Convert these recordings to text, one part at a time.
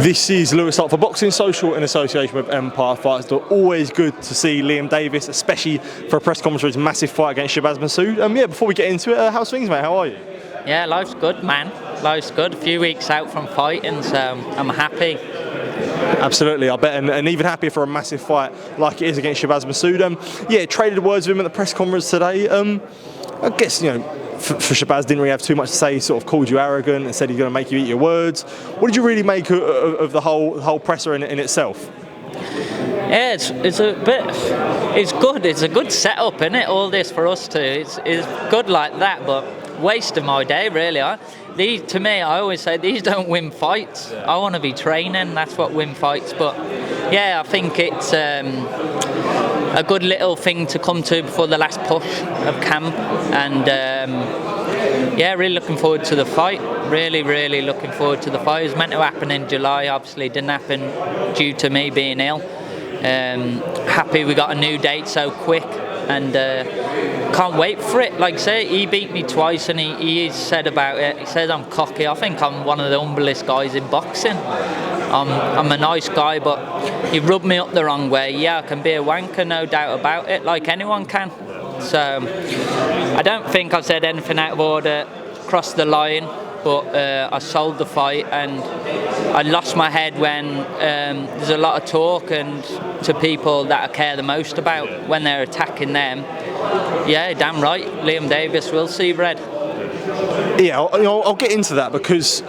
This is Lewis Hart for Boxing Social in association with Empire Fights. It's always good to see Liam Davies, especially for a press conference for his massive fight against Shabaz Masoud. Before we get into it, how's things, mate? How are you? Yeah, life's good, man. Life's good. A few weeks out from fighting, so I'm happy. Absolutely, I bet, and even happier for a massive fight like it is against Shabaz Masoud. Traded words with him at the press conference today. I guess, for Shabaz, didn't really have too much to say. He sort of called you arrogant and said he's going to make you eat your words. What did you really make of the whole presser in itself? Yeah, it's good. It's a good setup, isn't it? All this for us too. It's good like that, but waste of my day really. To me, I always say these don't win fights. I want to be training. That's what win fights. But yeah, I think it's a good little thing to come to before the last push of camp, and really looking forward to the fight. Really looking forward to the fight. It was meant to happen in July, obviously didn't happen due to me being ill. Happy we got a new date so quick, and can't wait for it. Like I say, he beat me twice, and he said about it, he says I'm cocky. I think I'm one of the humblest guys in boxing. I'm a nice guy, but he rubbed me up the wrong way. Yeah, I can be a wanker, no doubt about it, like anyone can. So I don't think I've said anything out of order, crossed the line, but I sold the fight, and I lost my head when there's a lot of talk and to people that I care the most about when they're attacking them. Yeah, damn right, Liam Davies will see red. Yeah, I'll get into that because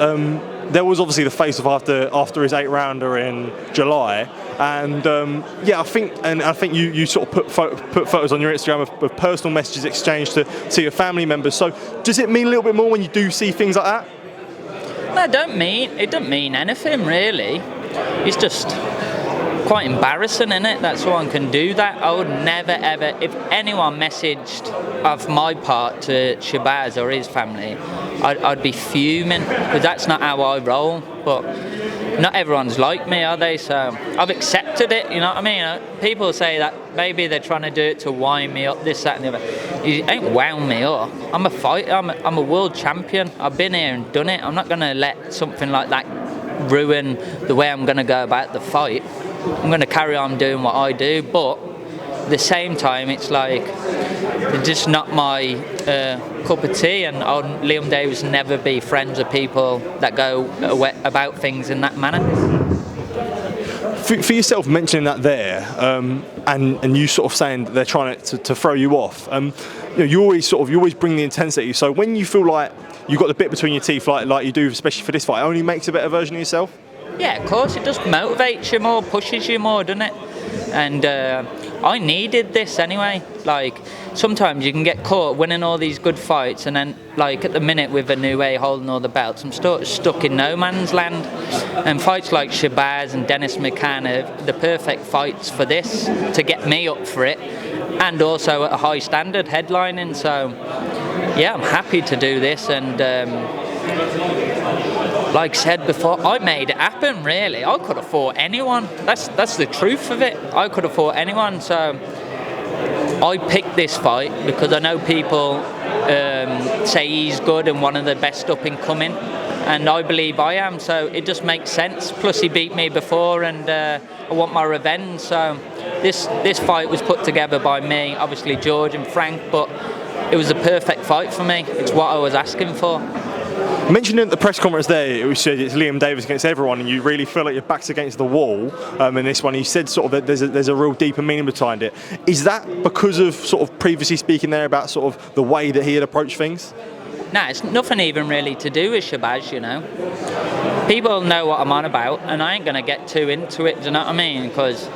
there was obviously the face-off after his 8-rounder in July, and I think you sort of put photos on your Instagram of personal messages exchanged to your family members. So does it mean a little bit more when you do see things like that? No, it don't mean anything really. It's just quite embarrassing, isn't it, that someone can do that. I would never ever, if anyone messaged of my part to Shabaz or his family, I'd be fuming, because that's not how I roll. But not everyone's like me, are they? So I've accepted it, you know what I mean? People say that maybe they're trying to do it to wind me up, this, that and the other. It ain't wound me up. I'm a fighter, I'm a world champion. I've been here and done it. I'm not going to let something like that ruin the way I'm going to go about the fight. I'm going to carry on doing what I do, but at the same time, it's like it's just not my cup of tea, and Liam Davies never be friends with people that go about things in that manner. For yourself, mentioning that there, and you sort of saying that they're trying to throw you off, you always bring the intensity. So when you feel like you've got the bit between your teeth, like you do, especially for this fight, it only makes a better version of yourself. Yeah, of course, it just motivates you more, pushes you more, doesn't it? And I needed this anyway. Like, sometimes you can get caught winning all these good fights, and then, like, at the minute with a new way holding all the belts, I'm stuck in no man's land. And fights like Shabaz and Dennis McCann are the perfect fights for this, to get me up for it, and also at a high standard headlining. So, yeah, I'm happy to do this, and like I said before, I made it happen, really. I could have fought anyone. That's the truth of it. I could have fought anyone. So I picked this fight because I know people say he's good and one of the best up and coming, and I believe I am. So it just makes sense. Plus he beat me before, and I want my revenge. So this fight was put together by me, obviously George and Frank, but it was a perfect fight for me. It's what I was asking for. Mentioned at the press conference there, you said it's Liam Davies against everyone, and you really feel like your back's against the wall in this one. You said sort of that there's a real deeper meaning behind it. Is that because of sort of previously speaking there about sort of the way that he had approached things? No, it's nothing even really to do with Shabaz, you know. People know what I'm on about, and I ain't going to get too into it, do you know what I mean? Because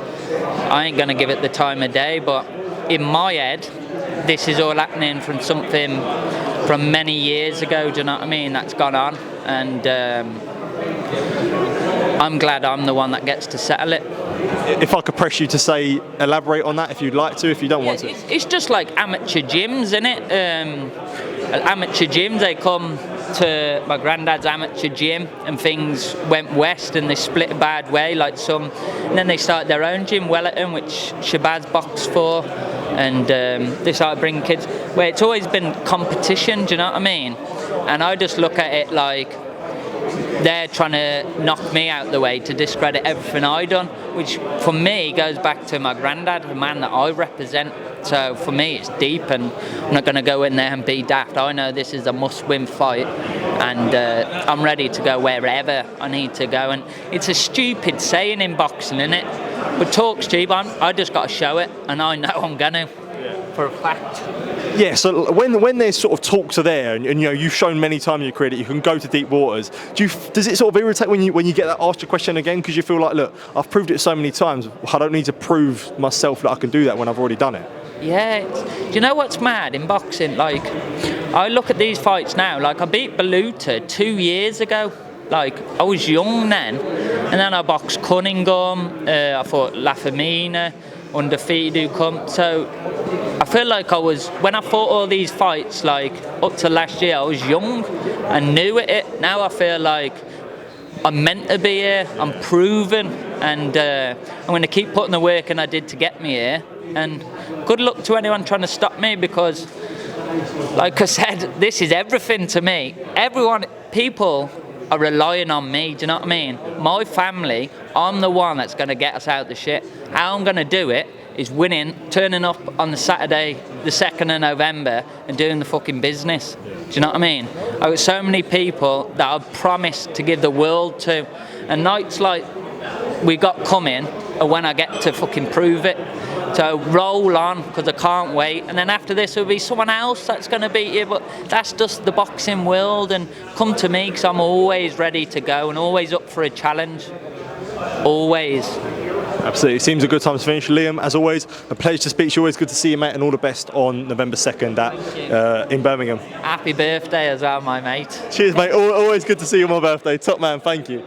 I ain't going to give it the time of day, but in my head, this is all happening from something from many years ago, do you know what I mean, that's gone on, and I'm glad I'm the one that gets to settle it. If I could press you to say, elaborate on that if you'd like to, if you don't want to. It's just like amateur gyms, innit? Amateur gyms, they come to my granddad's amateur gym and things went west and they split a bad way, like some, and then they started their own gym, Wellerton, which Shabaz boxed for, and they started bringing kids, where it's always been competition, do you know what I mean? And I just look at it like they're trying to knock me out the way to discredit everything I done, which for me goes back to my granddad, the man that I represent. So for me it's deep, and I'm not going to go in there and be daft. I know this is a must-win fight, and I'm ready to go wherever I need to go. And it's a stupid saying in boxing, isn't it? But talk's cheap. I just got to show it, and I know I'm going to, for a fact. Yeah, so when there's sort of talks are there, and you know you've shown many times in your career that you can go to deep waters, does it sort of irritate when you get that asked a question again, because you feel like, look, I've proved it so many times, I don't need to prove myself that I can do that when I've already done it? Yeah, do you know what's mad in boxing? Like, I look at these fights now, like I beat Baluta 2 years ago. Like, I was young then, and then I boxed Cunningham, I fought Lafemina, undefeated who come. So I feel like when I fought all these fights, like up to last year, I was young and new at it. Now I feel like I'm meant to be here, I'm proven, and I'm going to keep putting the work and I did to get me here. And good luck to anyone trying to stop me, because like I said, this is everything to me. People are relying on me, do you know what I mean? My family, I'm the one that's going to get us out the shit. How I'm going to do it is winning, turning up on the Saturday, the 2nd of November, and doing the fucking business. Do you know what I mean? I've got so many people that I've promised to give the world to, and nights like we got coming are when I get to fucking prove it. So roll on, because I can't wait. And then after this, there'll be someone else that's going to beat you. But that's just the boxing world. And come to me, because I'm always ready to go and always up for a challenge. Always. Absolutely. Seems a good time to finish. Liam, as always, a pleasure to speak to you. Always good to see you, mate, and all the best on November 2nd in Birmingham. Happy birthday as well, my mate. Cheers, mate. Always good to see you on my birthday. Top man, thank you.